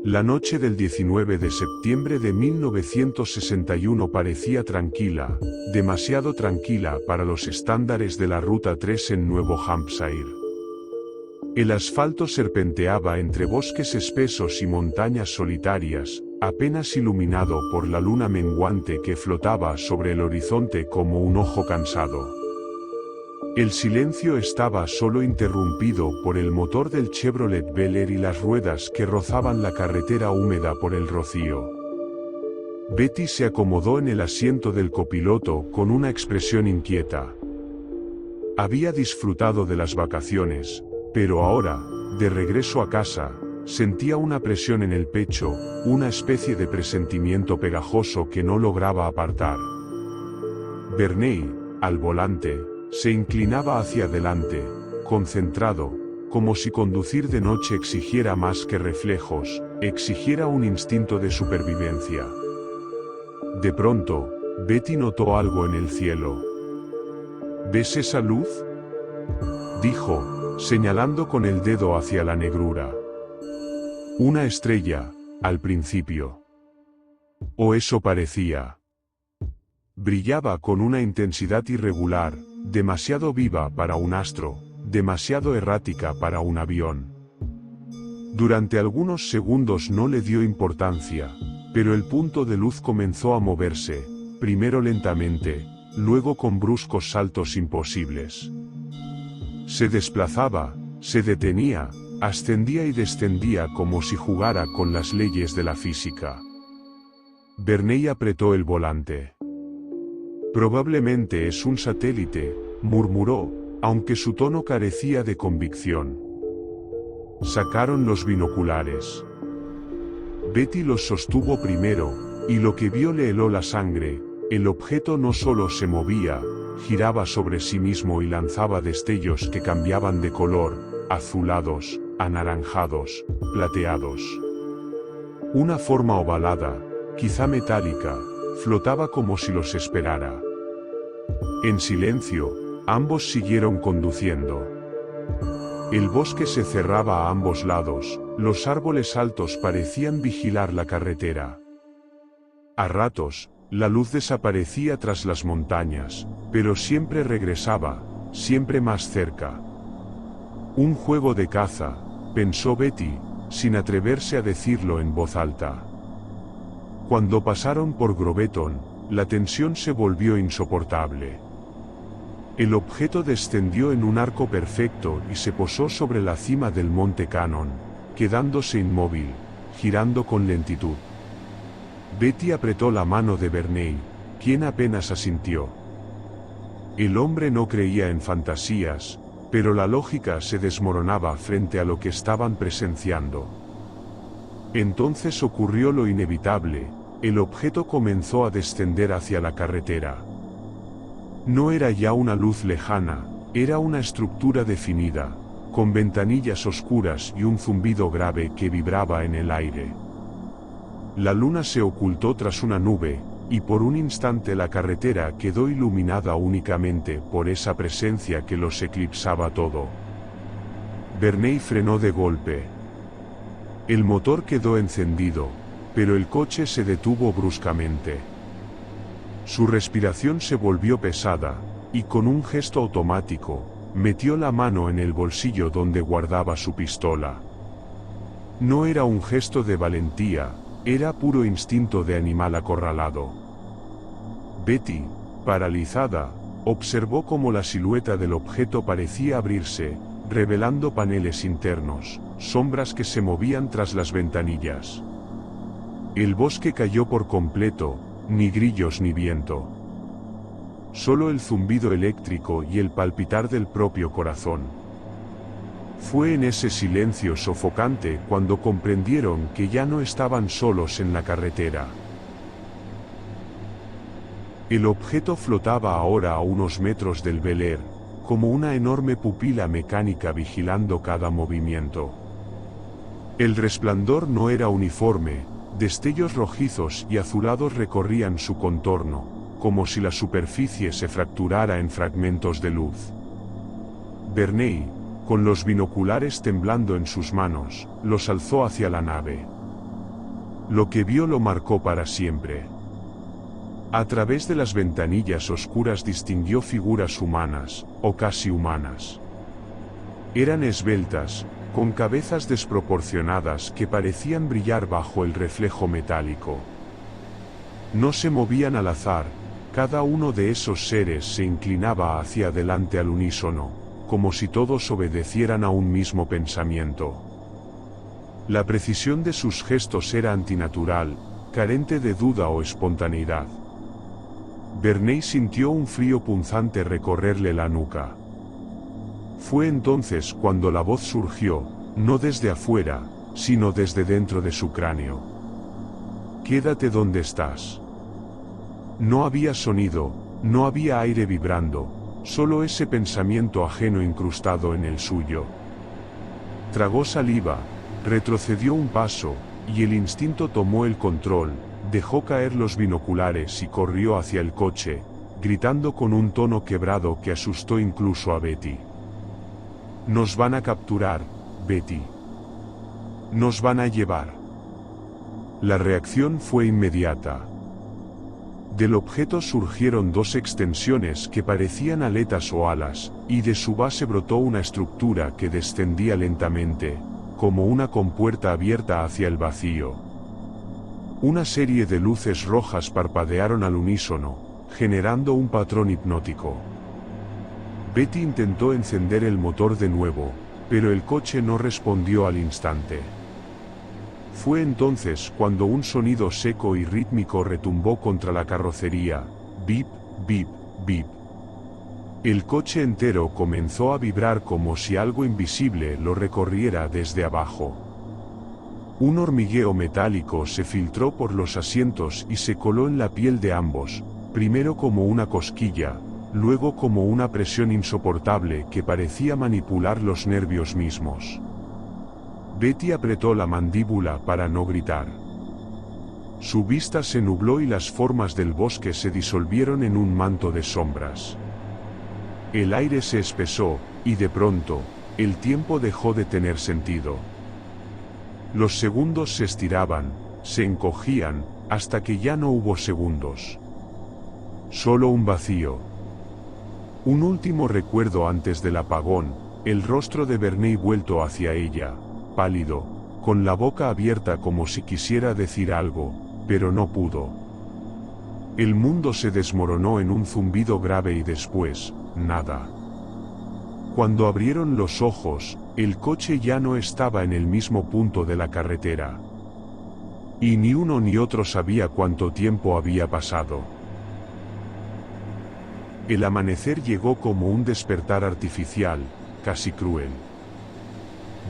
La noche del 19 de septiembre de 1961 parecía tranquila, demasiado tranquila para los estándares de la Ruta 3 en Nuevo Hampshire. El asfalto serpenteaba entre bosques espesos y montañas solitarias, apenas iluminado por la luna menguante que flotaba sobre el horizonte como un ojo cansado. El silencio estaba solo interrumpido por el motor del Chevrolet Bel Air y las ruedas que rozaban la carretera húmeda por el rocío. Betty se acomodó en el asiento del copiloto con una expresión inquieta. Había disfrutado de las vacaciones, pero ahora, de regreso a casa, sentía una presión en el pecho, una especie de presentimiento pegajoso que no lograba apartar. Verney, al volante, se inclinaba hacia adelante, concentrado, como si conducir de noche exigiera más que reflejos, exigiera un instinto de supervivencia. De pronto, Betty notó algo en el cielo. ¿Ves esa luz?, dijo, señalando con el dedo hacia la negrura. Una estrella, al principio. O eso parecía. Brillaba con una intensidad irregular, demasiado viva para un astro, demasiado errática para un avión. Durante algunos segundos no le dio importancia, pero el punto de luz comenzó a moverse, primero lentamente, luego con bruscos saltos imposibles. Se desplazaba, se detenía, ascendía y descendía como si jugara con las leyes de la física. Verney apretó el volante. Probablemente es un satélite, murmuró, aunque su tono carecía de convicción. Sacaron los binoculares. Betty los sostuvo primero, y lo que vio le heló la sangre. El objeto no solo se movía, giraba sobre sí mismo y lanzaba destellos que cambiaban de color, azulados, anaranjados, plateados. Una forma ovalada, quizá metálica, flotaba como si los esperara. En silencio, ambos siguieron conduciendo. El bosque se cerraba a ambos lados, los árboles altos parecían vigilar la carretera. A ratos, la luz desaparecía tras las montañas, pero siempre regresaba, siempre más cerca. Un juego de caza, pensó Betty, sin atreverse a decirlo en voz alta. Cuando pasaron por Groveton, la tensión se volvió insoportable. El objeto descendió en un arco perfecto y se posó sobre la cima del monte Cannon, quedándose inmóvil, girando con lentitud. Betty apretó la mano de Verney, quien apenas asintió. El hombre no creía en fantasías, pero la lógica se desmoronaba frente a lo que estaban presenciando. Entonces ocurrió lo inevitable. El objeto comenzó a descender hacia la carretera. No era ya una luz lejana, era una estructura definida, con ventanillas oscuras y un zumbido grave que vibraba en el aire. La luna se ocultó tras una nube, y por un instante la carretera quedó iluminada únicamente por esa presencia que los eclipsaba todo. Verney frenó de golpe. El motor quedó encendido, pero el coche se detuvo bruscamente. Su respiración se volvió pesada, y con un gesto automático, metió la mano en el bolsillo donde guardaba su pistola. No era un gesto de valentía, era puro instinto de animal acorralado. Betty, paralizada, observó cómo la silueta del objeto parecía abrirse, revelando paneles internos, sombras que se movían tras las ventanillas. El bosque cayó por completo, ni grillos ni viento. Solo el zumbido eléctrico y el palpitar del propio corazón. Fue en ese silencio sofocante cuando comprendieron que ya no estaban solos en la carretera. El objeto flotaba ahora a unos metros del Bel Air, como una enorme pupila mecánica vigilando cada movimiento. El resplandor no era uniforme. Destellos rojizos y azulados recorrían su contorno, como si la superficie se fracturara en fragmentos de luz. Verney, con los binoculares temblando en sus manos, los alzó hacia la nave. Lo que vio lo marcó para siempre. A través de las ventanillas oscuras distinguió figuras humanas, o casi humanas. Eran esbeltas, con cabezas desproporcionadas que parecían brillar bajo el reflejo metálico. No se movían al azar, cada uno de esos seres se inclinaba hacia adelante al unísono, como si todos obedecieran a un mismo pensamiento. La precisión de sus gestos era antinatural, carente de duda o espontaneidad. Verney sintió un frío punzante recorrerle la nuca. Fue entonces cuando la voz surgió, no desde afuera, sino desde dentro de su cráneo. «Quédate donde estás». No había sonido, no había aire vibrando, solo ese pensamiento ajeno incrustado en el suyo. Tragó saliva, retrocedió un paso, y el instinto tomó el control, dejó caer los binoculares y corrió hacia el coche, gritando con un tono quebrado que asustó incluso a Betty. «Nos van a capturar, Betty. Nos van a llevar». La reacción fue inmediata. Del objeto surgieron dos extensiones que parecían aletas o alas, y de su base brotó una estructura que descendía lentamente, como una compuerta abierta hacia el vacío. Una serie de luces rojas parpadearon al unísono, generando un patrón hipnótico. Betty intentó encender el motor de nuevo, pero el coche no respondió al instante. Fue entonces cuando un sonido seco y rítmico retumbó contra la carrocería, bip, bip, bip. El coche entero comenzó a vibrar como si algo invisible lo recorriera desde abajo. Un hormigueo metálico se filtró por los asientos y se coló en la piel de ambos, primero como una cosquilla, luego como una presión insoportable que parecía manipular los nervios mismos. Betty apretó la mandíbula para no gritar. Su vista se nubló y las formas del bosque se disolvieron en un manto de sombras. El aire se espesó, y de pronto, el tiempo dejó de tener sentido. Los segundos se estiraban, se encogían, hasta que ya no hubo segundos. Solo un vacío. Un último recuerdo antes del apagón, el rostro de Verney vuelto hacia ella, pálido, con la boca abierta como si quisiera decir algo, pero no pudo. El mundo se desmoronó en un zumbido grave y después, nada. Cuando abrieron los ojos, el coche ya no estaba en el mismo punto de la carretera. Y ni uno ni otro sabía cuánto tiempo había pasado. El amanecer llegó como un despertar artificial, casi cruel.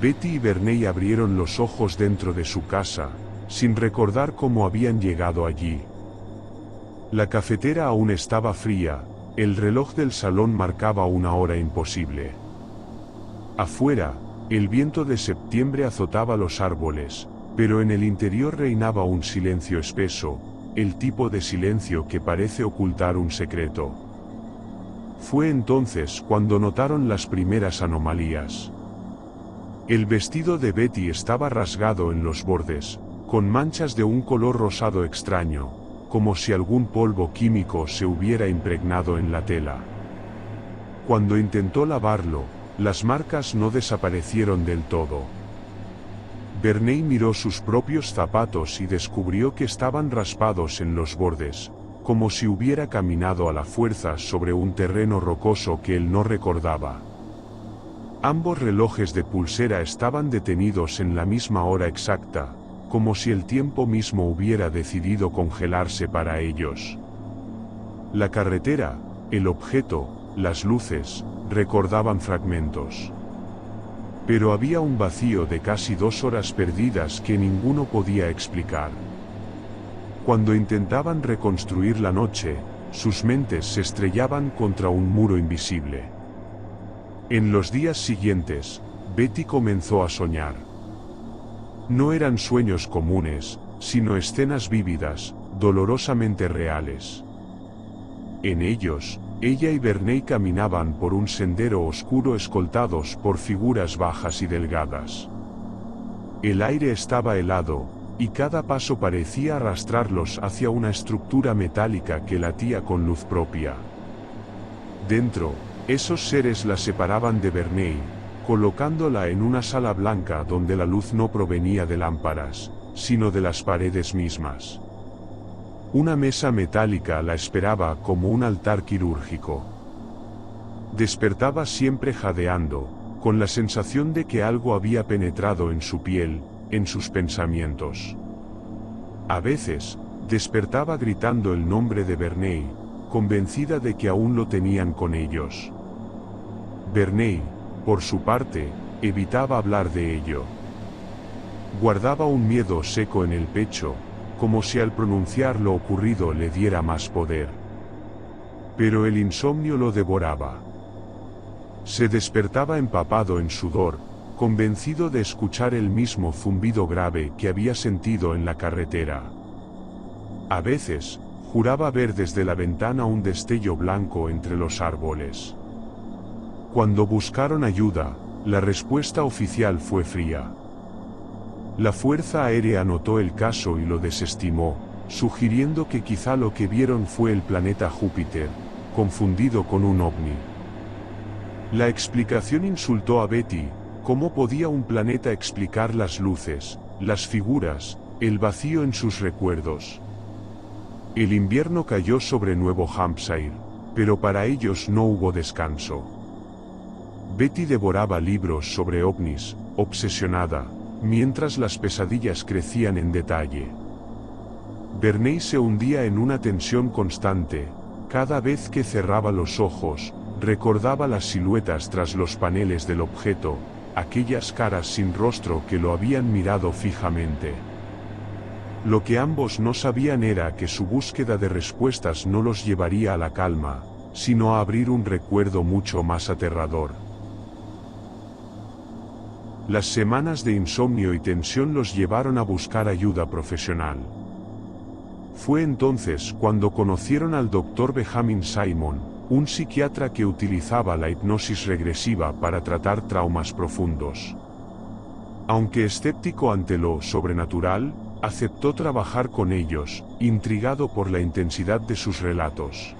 Betty y Verney abrieron los ojos dentro de su casa, sin recordar cómo habían llegado allí. La cafetera aún estaba fría, el reloj del salón marcaba una hora imposible. Afuera, el viento de septiembre azotaba los árboles, pero en el interior reinaba un silencio espeso, el tipo de silencio que parece ocultar un secreto. Fue entonces cuando notaron las primeras anomalías. El vestido de Betty estaba rasgado en los bordes, con manchas de un color rosado extraño, como si algún polvo químico se hubiera impregnado en la tela. Cuando intentó lavarlo, las marcas no desaparecieron del todo. Verney miró sus propios zapatos y descubrió que estaban raspados en los bordes, como si hubiera caminado a la fuerza sobre un terreno rocoso que él no recordaba. Ambos relojes de pulsera estaban detenidos en la misma hora exacta, como si el tiempo mismo hubiera decidido congelarse para ellos. La carretera, el objeto, las luces, recordaban fragmentos. Pero había un vacío de casi 2 horas perdidas que ninguno podía explicar. Cuando intentaban reconstruir la noche, sus mentes se estrellaban contra un muro invisible. En los días siguientes, Betty comenzó a soñar. No eran sueños comunes, sino escenas vívidas, dolorosamente reales. En ellos, ella y Verney caminaban por un sendero oscuro escoltados por figuras bajas y delgadas. El aire estaba helado, y cada paso parecía arrastrarlos hacia una estructura metálica que latía con luz propia. Dentro, esos seres la separaban de Verney, colocándola en una sala blanca donde la luz no provenía de lámparas, sino de las paredes mismas. Una mesa metálica la esperaba como un altar quirúrgico. Despertaba siempre jadeando, con la sensación de que algo había penetrado en su piel, en sus pensamientos. A veces, despertaba gritando el nombre de Verney, convencida de que aún lo tenían con ellos. Verney, por su parte, evitaba hablar de ello. Guardaba un miedo seco en el pecho, como si al pronunciar lo ocurrido le diera más poder. Pero el insomnio lo devoraba. Se despertaba empapado en sudor, convencido de escuchar el mismo zumbido grave que había sentido en la carretera. A veces, juraba ver desde la ventana un destello blanco entre los árboles. Cuando buscaron ayuda, la respuesta oficial fue fría. La Fuerza Aérea notó el caso y lo desestimó, sugiriendo que quizá lo que vieron fue el planeta Júpiter, confundido con un ovni. La explicación insultó a Betty. ¿Cómo podía un planeta explicar las luces, las figuras, el vacío en sus recuerdos? El invierno cayó sobre Nuevo Hampshire, pero para ellos no hubo descanso. Betty devoraba libros sobre ovnis, obsesionada, mientras las pesadillas crecían en detalle. Verney se hundía en una tensión constante. Cada vez que cerraba los ojos, recordaba las siluetas tras los paneles del objeto, aquellas caras sin rostro que lo habían mirado fijamente. Lo que ambos no sabían era que su búsqueda de respuestas no los llevaría a la calma, sino a abrir un recuerdo mucho más aterrador. Las semanas de insomnio y tensión los llevaron a buscar ayuda profesional. Fue entonces cuando conocieron al Dr. Benjamin Simon, un psiquiatra que utilizaba la hipnosis regresiva para tratar traumas profundos. Aunque escéptico ante lo sobrenatural, aceptó trabajar con ellos, intrigado por la intensidad de sus relatos.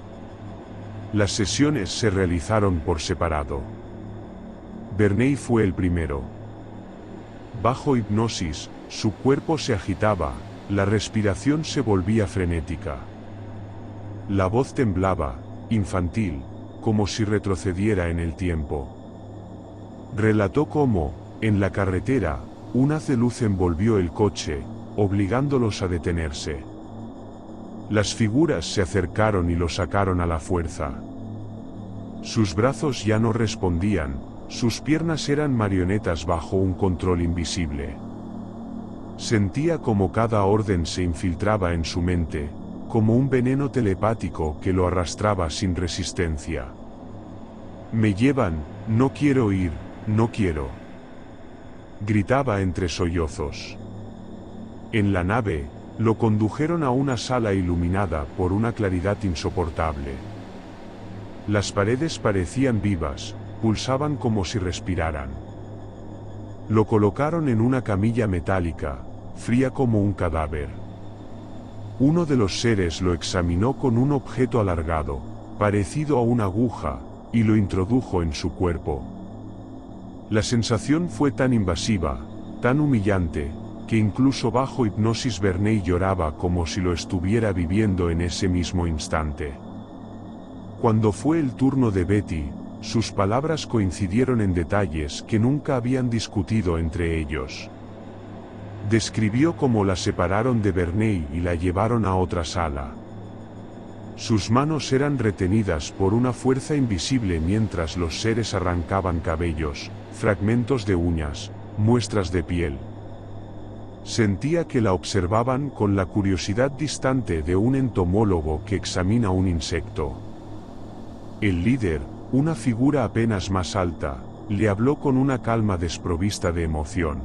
Las sesiones se realizaron por separado. Verney fue el primero. Bajo hipnosis, su cuerpo se agitaba, la respiración se volvía frenética. La voz temblaba, infantil, como si retrocediera en el tiempo. Relató cómo, en la carretera, un haz de luz envolvió el coche, obligándolos a detenerse. Las figuras se acercaron y lo sacaron a la fuerza. Sus brazos ya no respondían, sus piernas eran marionetas bajo un control invisible. Sentía como cada orden se infiltraba en su mente, como un veneno telepático que lo arrastraba sin resistencia. «Me llevan, no quiero ir, no quiero», gritaba entre sollozos. En la nave, lo condujeron a una sala iluminada por una claridad insoportable. Las paredes parecían vivas, pulsaban como si respiraran. Lo colocaron en una camilla metálica, fría como un cadáver. Uno de los seres lo examinó con un objeto alargado, parecido a una aguja, y lo introdujo en su cuerpo. La sensación fue tan invasiva, tan humillante, que incluso bajo hipnosis Verney lloraba como si lo estuviera viviendo en ese mismo instante. Cuando fue el turno de Betty, sus palabras coincidieron en detalles que nunca habían discutido entre ellos. Describió cómo la separaron de Verney y la llevaron a otra sala. Sus manos eran retenidas por una fuerza invisible mientras los seres arrancaban cabellos, fragmentos de uñas, muestras de piel. Sentía que la observaban con la curiosidad distante de un entomólogo que examina un insecto. El líder, una figura apenas más alta, le habló con una calma desprovista de emoción.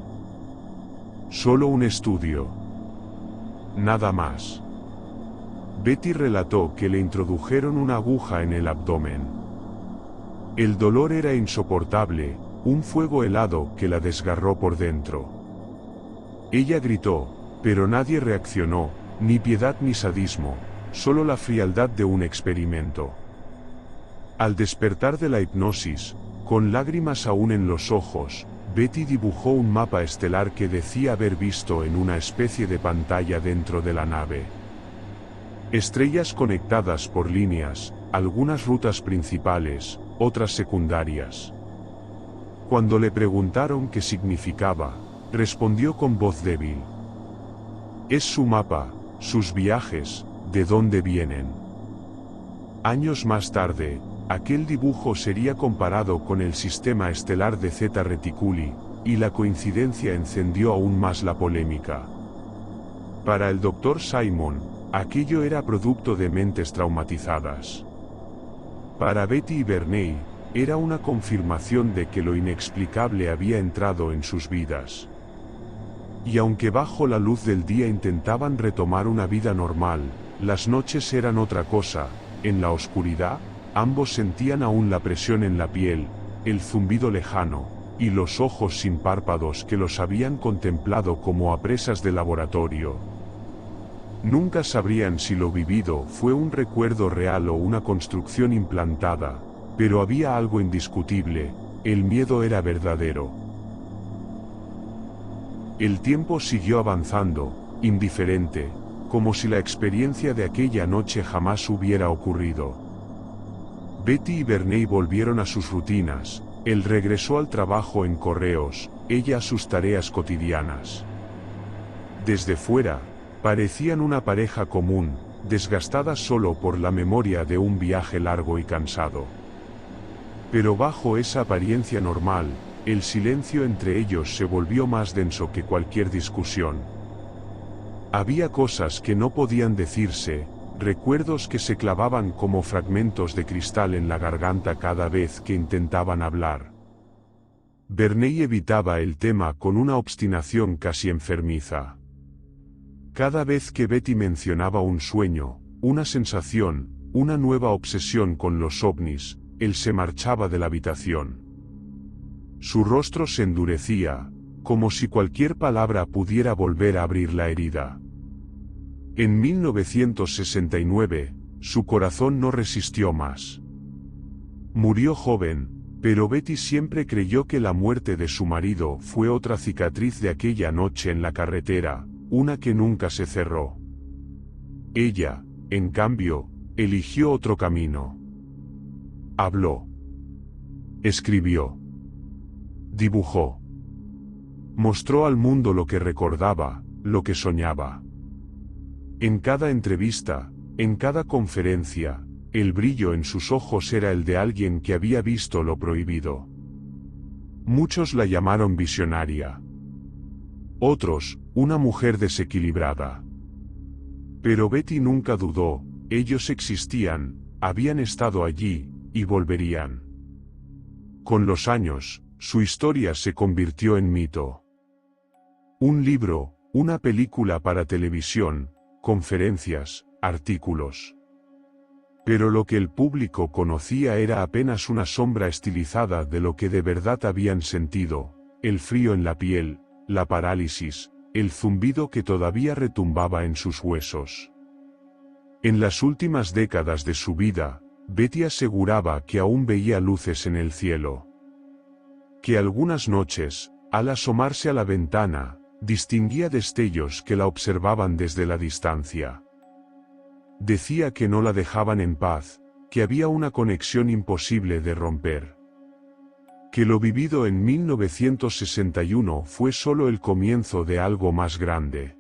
Solo un estudio. Nada más. Betty relató que le introdujeron una aguja en el abdomen. El dolor era insoportable, un fuego helado que la desgarró por dentro. Ella gritó, Pero nadie reaccionó, ni piedad ni sadismo, solo la frialdad de un experimento. Al despertar de la hipnosis, con lágrimas aún en los ojos, Betty dibujó un mapa estelar que decía haber visto en una especie de pantalla dentro de la nave. Estrellas conectadas por líneas, algunas rutas principales, otras secundarias. Cuando le preguntaron qué significaba, respondió con voz débil: es su mapa, sus viajes, de dónde vienen. Años más tarde, aquel dibujo sería comparado con el sistema estelar de Zeta Reticuli, y la coincidencia encendió aún más la polémica. Para el Dr. Simon, aquello era producto de mentes traumatizadas. Para Betty y Verney, era una confirmación de que lo inexplicable había entrado en sus vidas. Y aunque bajo la luz del día intentaban retomar una vida normal, las noches eran otra cosa. En la oscuridad, ambos sentían aún la presión en la piel, el zumbido lejano, y los ojos sin párpados que los habían contemplado como a presas de laboratorio. Nunca sabrían si lo vivido fue un recuerdo real o una construcción implantada, pero había algo indiscutible: el miedo era verdadero. El tiempo siguió avanzando, indiferente, como si la experiencia de aquella noche jamás hubiera ocurrido. Betty y Verney volvieron a sus rutinas, él regresó al trabajo en correos, ella a sus tareas cotidianas. Desde fuera, parecían una pareja común, desgastada solo por la memoria de un viaje largo y cansado. Pero bajo esa apariencia normal, el silencio entre ellos se volvió más denso que cualquier discusión. Había cosas que no podían decirse, recuerdos que se clavaban como fragmentos de cristal en la garganta cada vez que intentaban hablar. Verney evitaba el tema con una obstinación casi enfermiza. Cada vez que Betty mencionaba un sueño, una sensación, una nueva obsesión con los ovnis, él se marchaba de la habitación. Su rostro se endurecía, como si cualquier palabra pudiera volver a abrir la herida. En 1969, su corazón no resistió más. Murió joven, pero Betty siempre creyó que la muerte de su marido fue otra cicatriz de aquella noche en la carretera, una que nunca se cerró. Ella, en cambio, eligió otro camino. Habló. Escribió. Dibujó. Mostró al mundo lo que recordaba, lo que soñaba. En cada entrevista, en cada conferencia, el brillo en sus ojos era el de alguien que había visto lo prohibido. Muchos la llamaron visionaria. Otros, una mujer desequilibrada. Pero Betty nunca dudó, ellos existían, habían estado allí, y volverían. Con los años, su historia se convirtió en mito. Un libro, una película para televisión, conferencias, artículos. Pero lo que el público conocía era apenas una sombra estilizada de lo que de verdad habían sentido: el frío en la piel, la parálisis, el zumbido que todavía retumbaba en sus huesos. En las últimas décadas de su vida, Betty aseguraba que aún veía luces en el cielo. Que algunas noches, al asomarse a la ventana, distinguía destellos que la observaban desde la distancia. Decía que no la dejaban en paz, que había una conexión imposible de romper. Que lo vivido en 1961 fue solo el comienzo de algo más grande.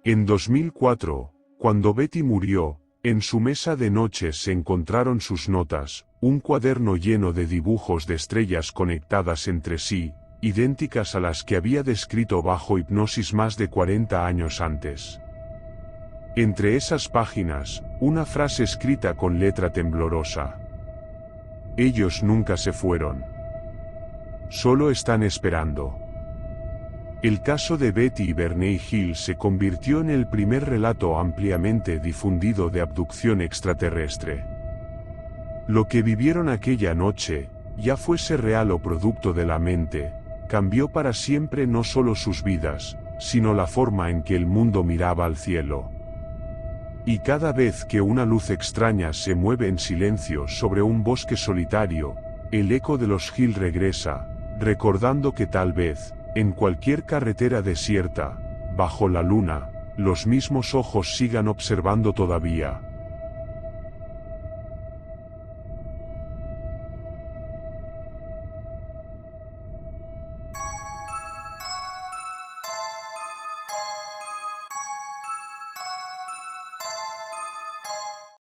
En 2004, cuando Betty murió, en su mesa de noche se encontraron sus notas, un cuaderno lleno de dibujos de estrellas conectadas entre sí, idénticas a las que había descrito bajo hipnosis más de 40 años antes. Entre esas páginas, una frase escrita con letra temblorosa: ellos nunca se fueron. Solo están esperando. El caso de Betty y Verney Hill se convirtió en el primer relato ampliamente difundido de abducción extraterrestre. Lo que vivieron aquella noche, ya fuese real o producto de la mente, cambió para siempre no solo sus vidas, sino la forma en que el mundo miraba al cielo. Y cada vez que una luz extraña se mueve en silencio sobre un bosque solitario, el eco de los Hill regresa, recordando que tal vez, en cualquier carretera desierta, bajo la luna, los mismos ojos sigan observando todavía,